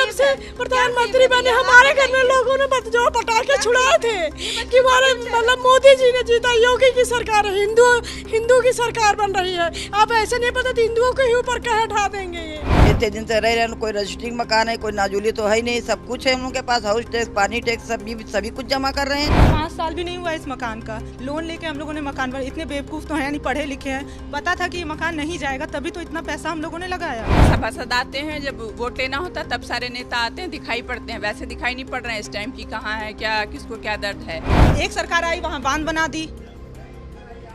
जब से प्रधानमंत्री बने हमारे घर में लोगों ने जो पटाखे छुड़ाए थे कि हमारे मतलब मोदी जी ने जीता, योगी की सरकार है, हिंदू की सरकार बन रही है। अब ऐसे नहीं पता हिंदुओं के ही ऊपर कहे ढा देंगे ये। इतने दिन से रह रहे हैं, कोई रजिस्ट्रिंग मकान है, कोई नाजुली तो है ही नहीं, सब कुछ है हम लोग के पास, हाउस टैक्स, पानी टैक्स, सभी कुछ जमा कर रहे हैं। 5 साल भी नहीं हुआ इस मकान का, लोन लेके हम लोगों ने मकान पर, इतने बेवकूफ़ तो हैं नहीं, पढ़े लिखे हैं, पता था कि ये मकान नहीं जाएगा, तभी तो इतना पैसा हम लोगों ने लगाया। सभासद आते हैं, जब वोट लेना होता तब सारे नेता आते हैं, दिखाई पड़ते हैं, वैसे दिखाई नहीं पड़ रहे हैं इस टाइम की कहाँ है, क्या किसको क्या दर्द है। एक सरकार आई वहाँ बांध बना दी,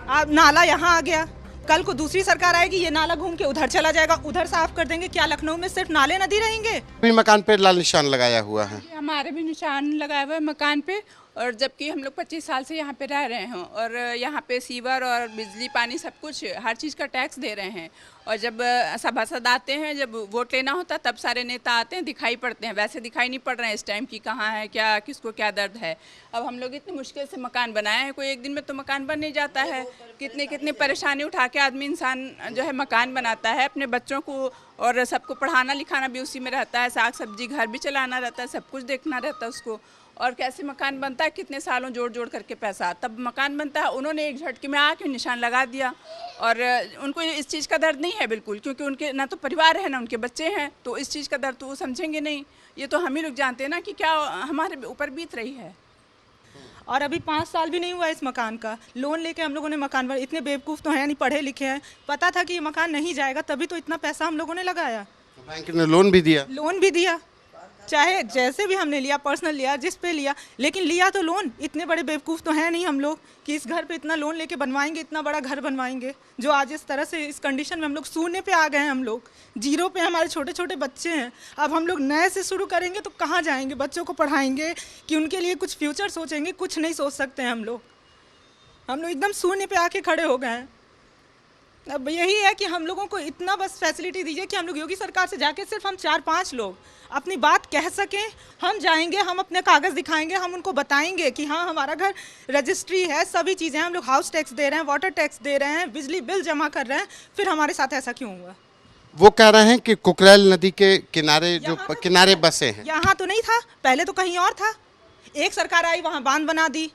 अब नाला यहाँ आ गया, कल को दूसरी सरकार आएगी, ये नाला घूम के उधर चला जाएगा, उधर साफ कर देंगे। क्या लखनऊ में सिर्फ नाले नदी रहेंगे? भी मकान पे लाल निशान लगाया हुआ है। हमारे भी निशान लगाया हुआ है मकान पे, और जबकि हम लोग 25 साल से यहाँ पे रह रहे हैं और यहाँ पे सीवर और बिजली पानी सब कुछ हर चीज़ का टैक्स दे रहे हैं। और जब सभासद आते हैं, जब वोट लेना होता तब सारे नेता आते हैं, दिखाई पड़ते हैं, वैसे दिखाई नहीं पड़ रहे हैं इस टाइम की कहाँ है, क्या किसको क्या दर्द है। अब हम लोग इतनी मुश्किल से मकान बनाए हैं, कोई एक दिन में तो मकान बन नहीं जाता है। कितनी परेशानी उठा के आदमी इंसान जो है मकान बनाता है, अपने बच्चों को और सबको पढ़ाना लिखाना भी उसी में रहता है, साग सब्जी घर भी चलाना रहता है, सब कुछ देखना रहता है उसको। और कैसे मकान बनता है, कितने सालों जोड़ करके पैसा तब मकान बनता है। उन्होंने एक झटके में आके निशान लगा दिया और उनको इस चीज़ का दर्द नहीं है बिल्कुल, क्योंकि उनके ना तो परिवार है ना उनके बच्चे हैं, तो इस चीज़ का दर्द तो वो समझेंगे नहीं। ये तो हम ही लोग जानते हैं ना कि क्या हमारे ऊपर बीत रही है। और अभी 5 साल भी नहीं हुआ इस मकान का, लोन लेके हम लोगों ने मकान पर, इतने बेवकूफ़ तो हैं नहीं, पढ़े लिखे हैं, पता था कि ये मकान नहीं जाएगा, तभी तो इतना पैसा हम लोगों ने लगाया। बैंक ने लोन भी दिया, चाहे जैसे भी हमने लिया, पर्सनल लिया, जिस पे लिया, लेकिन लिया तो लोन। इतने बड़े बेवकूफ़ तो हैं नहीं हम लोग कि इस घर पे इतना लोन लेके बनवाएंगे, इतना बड़ा घर बनवाएंगे, जो आज इस तरह से इस कंडीशन में हम लोग शून्य पे आ गए हैं, हम लोग जीरो पे, हमारे छोटे छोटे बच्चे हैं। अब हम लोग नए से शुरू करेंगे तो कहाँ जाएंगे, बच्चों को पढ़ाएंगे कि उनके लिए कुछ फ्यूचर सोचेंगे, कुछ नहीं सोच सकते हैं हम लोग एकदम शून्य पे आके खड़े हो गए हैं। अब यही है कि हम लोगों को इतना बस फैसिलिटी दीजिए कि हम लोग योगी सरकार से जाके सिर्फ हम 4-5 लोग अपनी बात कह सकें। हम जाएंगे, हम अपने कागज़ दिखाएंगे, हम उनको बताएंगे कि हाँ हमारा घर रजिस्ट्री है, सभी चीज़ें, हम लोग हाउस टैक्स दे रहे हैं, वाटर टैक्स दे रहे हैं, बिजली बिल जमा कर रहे हैं, फिर हमारे साथ ऐसा क्यों हुआ? वो कह रहे हैं कि कुकरेल नदी के किनारे जो किनारे बसे हैं। यहाँ तो नहीं था, पहले तो कहीं और था। एक सरकार आई वहाँ बांध बना दी,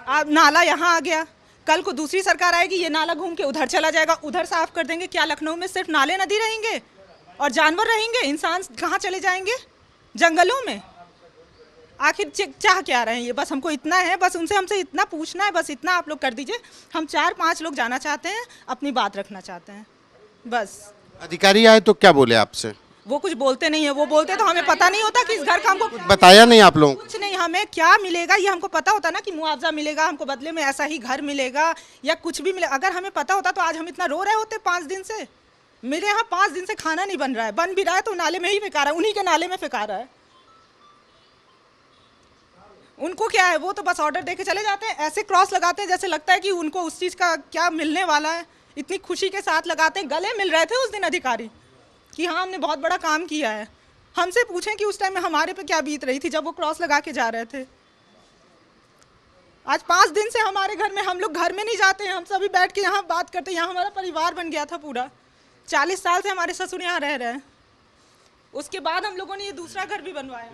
अब नाला यहाँ आ गया, कल को दूसरी सरकार आएगी, ये नाला घूम के उधर चला जाएगा, उधर साफ कर देंगे। क्या लखनऊ में सिर्फ नाले नदी रहेंगे और जानवर रहेंगे? इंसान कहाँ चले जाएंगे? जंगलों में। आखिर चाह क्या रहे हैं ये? बस हमको इतना है, बस हमसे इतना पूछना है, बस इतना आप लोग कर दीजिए। हम 4-5 लोग जाना चाहते हैं, अपनी बात रखना चाहते हैं बस। अधिकारी आए तो क्या बोले आपसे? वो कुछ बोलते नहीं है, वो बोलते तो हमें पता नहीं होता कि इस घर का हमको बताया नहीं आप लोगों को? कुछ नहीं, हमें क्या मिलेगा ये हमको पता होता ना, कि मुआवजा मिलेगा हमको, बदले में ऐसा ही घर मिलेगा या कुछ भी मिलेगा। अगर हमें पता होता तो आज हम इतना रो रहे होते 5 दिन से। मेरे यहाँ 5 दिन से खाना नहीं बन रहा है, बन भी रहा है तो नाले में ही फेंका रहा है, उन्हीं के नाले में फेंका रहा है। उनको क्या है, वो तो बस ऑर्डर देके चले जाते हैं, ऐसे क्रॉस लगाते हैं जैसे लगता है कि उनको उस चीज़ का क्या मिलने वाला है। इतनी खुशी के साथ लगाते हैं, गले मिल रहे थे उस दिन अधिकारी कि हाँ हमने बहुत बड़ा काम किया है। हमसे पूछें कि उस टाइम में हमारे पे क्या बीत रही थी जब वो क्रॉस लगा के जा रहे थे। आज 5 दिन से हमारे घर में, हम लोग घर में नहीं जाते हैं, हम सभी बैठ के यहाँ बात करते हैं। यहाँ हमारा परिवार बन गया था पूरा, 40 साल से हमारे ससुर यहाँ रह रहे हैं। उसके बाद हम लोगों ने ये दूसरा घर भी बनवाया।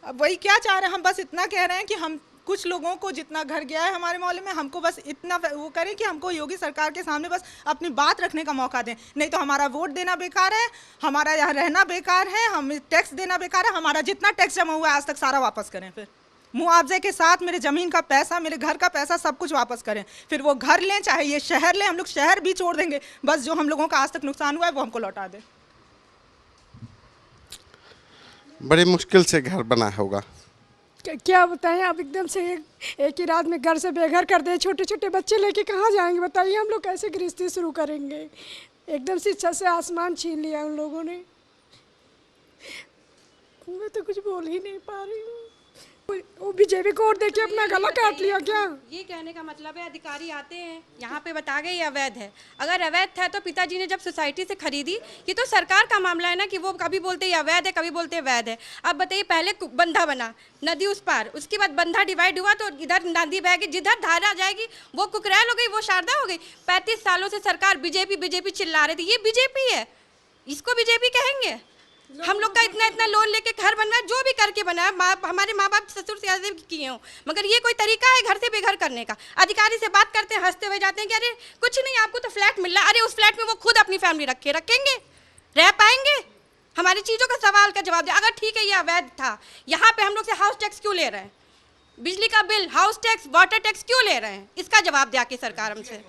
अब वही क्या चाह रहे हैं, हम बस इतना कह रहे हैं कि हम कुछ लोगों को जितना घर गया है हमारे मोहल्ले में, हमको बस इतना वो करें कि हमको योगी सरकार के सामने बस अपनी बात रखने का मौका दें। नहीं तो हमारा वोट देना बेकार है, हमारा यहाँ रहना बेकार है, हम टैक्स देना बेकार है। हमारा जितना टैक्स जमा हुआ है आज तक सारा वापस करें, फिर मुआवजे के साथ मेरे ज़मीन का पैसा, मेरे घर का पैसा, सब कुछ वापस करें। फिर वो घर लें चाहे ये शहर लें, हम लोग शहर भी छोड़ देंगे, बस जो हम लोगों का आज तक नुकसान हुआ है वो हमको लौटा दें। बड़े मुश्किल से घर बना होगा। क्या बताएं, आप एकदम से एक ही रात में घर से बेघर कर दे, छोटे छोटे बच्चे लेके कहाँ जाएंगे बताइए? हम लोग कैसे गृहस्थी शुरू करेंगे? एकदम से छत से आसमान छीन लिया उन लोगों ने। मैं तो कुछ बोल ही नहीं पा रही हूँ। वो बीजेपी को और देखिए अपना गला काट लिया क्या? ये कहने का मतलब है अधिकारी आते हैं यहाँ पे बता गए ये अवैध है। अगर अवैध था तो पिताजी ने जब सोसाइटी से खरीदी, ये तो सरकार का मामला है ना कि वो कभी बोलते ये अवैध है, कभी बोलते वैध है। अब बताइए, पहले बंधा बना नदी उस पार, उसके बाद बंधा डिवाइड हुआ तो इधर नदी बह गई, जिधर धार आ जाएगी वो कुकरैल हो गई, वो शारदा हो गई। 35 सालों से सरकार बीजेपी चिल्ला रही थी, ये बीजेपी है। इसको बीजेपी कहेंगे? हम लोग का इतना इतना लोन लेके घर बनवाया, जो भी करके बनाया, हमारे माँ बाप ससुर से ज्यादा किए हों, मगर ये कोई तरीका है घर से बेघर करने का? अधिकारी से बात करते हैं, हंसते हुए जाते हैं कि अरे कुछ नहीं, आपको तो फ्लैट मिल रहा है। अरे उस फ्लैट में वो खुद अपनी फैमिली रखेंगे? रह पाएंगे? हमारी चीज़ों का सवाल का जवाब दे। अगर ठीक है ये अवैध था, यहाँ पे हम लोग से हाउस टैक्स क्यों ले रहे हैं? बिजली का bill, house tax, water tax क्यों ले रहे हैं? इसका जवाब दे आके सरकार हमसे,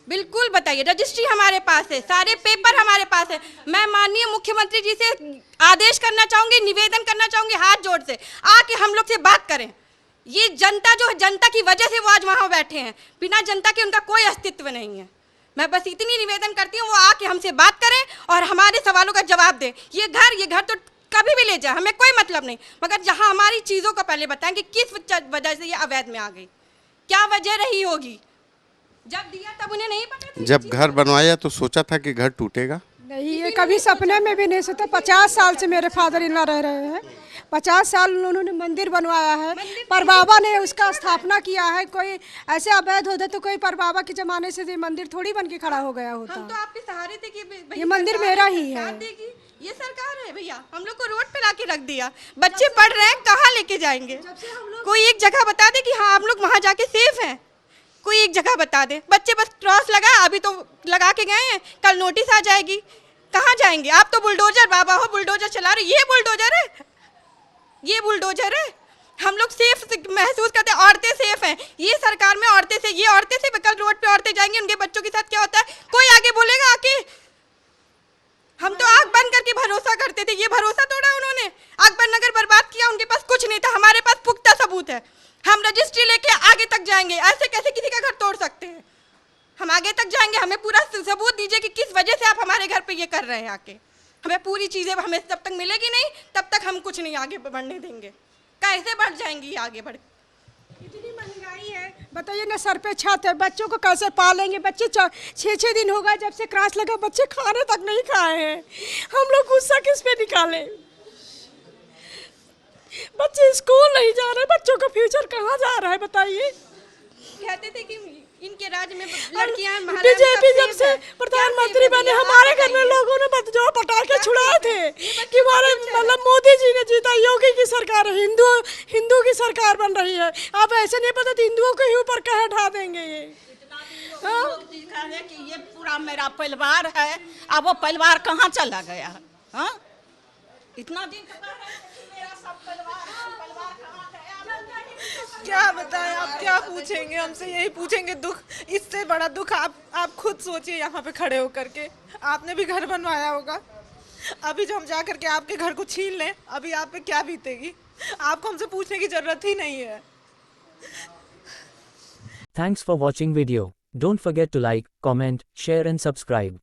बिल्कुल बताइए। रजिस्ट्री हमारे पास है, सारे पेपर हमारे पास है। मैं माननीय मुख्यमंत्री जी से आदेश करना चाहूंगी, निवेदन करना चाहूंगी हाथ जोड़ से, आके हम लोग से बात करें। ये जनता जो है, जनता की वजह से वो आज वहाँ बैठे हैं, बिना जनता के उनका कोई अस्तित्व नहीं है। मैं बस इतनी निवेदन करती हूँ, वो आके हमसे बात करें और हमारे सवालों का जवाब दें। ये घर तो कभी भी ले जाए, हमें कोई मतलब नहीं, मगर जहाँ हमारी चीज़ों को पहले बताएं कि किस वजह से ये अवैध में आ गई, क्या वजह रही होगी। जब दिया तब उन्हें नहीं पता था। जब घर बनवाया तो सोचा था कि घर टूटेगा? नहीं, ये कभी सपने में भी नहीं सोचा। 50 साल से मेरे फादर इन लॉ रह रहे हैं, 50 साल उन्होंने मंदिर बनवाया है, पर बाबा ने उसका स्थापना किया है। कोई ऐसे अवैध होता तो कोई पर बाबा के जमाने से ये मंदिर थोड़ी बन के खड़ा हो गया होता। हम तो आपके सहारे थे कि ये मंदिर मेरा ही है। ये सरकार है भैया, हम लोग को रोड पे लाके रख दिया। बच्चे पढ़ रहे हैं, कहाँ लेके जाएंगे? कोई एक जगह बता दे कि हाँ हम लोग वहाँ जाके सेफ हैं, कोई एक जगह बता दे। बच्चे बस क्रॉस लगा, अभी तो लगा के गए हैं, कल नोटिस आ जाएगी, कहाँ जाएंगे? आप तो बुलडोजर बाबा हो, बुलडोजर चला रहे। ये बुलडोजर है, ये बुलडोजर है। हम लोग सेफ महसूस करते हैं, औरतें सेफ हैं। ये सरकार में औरतें से, ये औरतें से कल रोड पे औरतें जाएंगी, उनके बच्चों के साथ क्या होता है कोई आगे बोलेगा आके? हम तो आंख बंद करके भरोसा करते थे, ये भरोसा तोड़ा उन्होंने। अकबर नगर बर्बाद किया, उनके पास कुछ नहीं था, हमारे पास पुख्ता सबूत है। हम रजिस्ट्री लेके आगे तक जाएंगे, ऐसे कैसे किसी का घर तोड़ सकते हैं? हम आगे तक जाएंगे, हमें पूरा सबूत दीजिए कि किस वजह से आप हमारे घर पे ये कर रहे हैं आके। हमें पूरी चीज़ें हमें जब तक मिलेगी नहीं तब तक हम कुछ नहीं आगे बढ़ने देंगे। कैसे बढ़ जाएंगी आगे बढ़? इतनी महंगाई है, बताइए ना, सर पे छत है, बच्चों को कैसे पालेंगे? बच्चे 6-6 दिन होगा जब से क्रास लगा, बच्चे खाने तक नहीं खाए हैं। हम लोग गुस्सा किस पे निकालें? बच्चे स्कूल नहीं जा रहे, बच्चों का फ्यूचर कहाँ जा रहा है बताइए? कहते थे कि इनके राज्य में लड़कियां, बीजेपी जब से प्रधानमंत्री बने, हमारे घर में लोगों ने जो पटाखे छुड़ाए थे कि हमारे मतलब मोदी जी ने जीता, योगी की सरकार है, हिंदू की सरकार बन रही है। अब ऐसे नहीं पता हिंदुओं के ही ऊपर कहे ढा देंगे ये। कि ये पूरा मेरा परिवार है, अब वो परिवार कहाँ चला गया? हाँ, इतना दिन मेरा सब परिवार कहाँ गया? क्या बताएं, आप क्या पूछेंगे हमसे? यही पूछेंगे दुख, इससे बड़ा दुख आप खुद सोचिए। यहाँ पे खड़े होकर के आपने भी घर बनवाया होगा, अभी जो हम जा करके आपके घर को छीन लें, अभी आप पे क्या बीतेगी? आपको हमसे पूछने की जरूरत ही नहीं है। Thanks for watching video. Don't forget to like, comment, share and subscribe.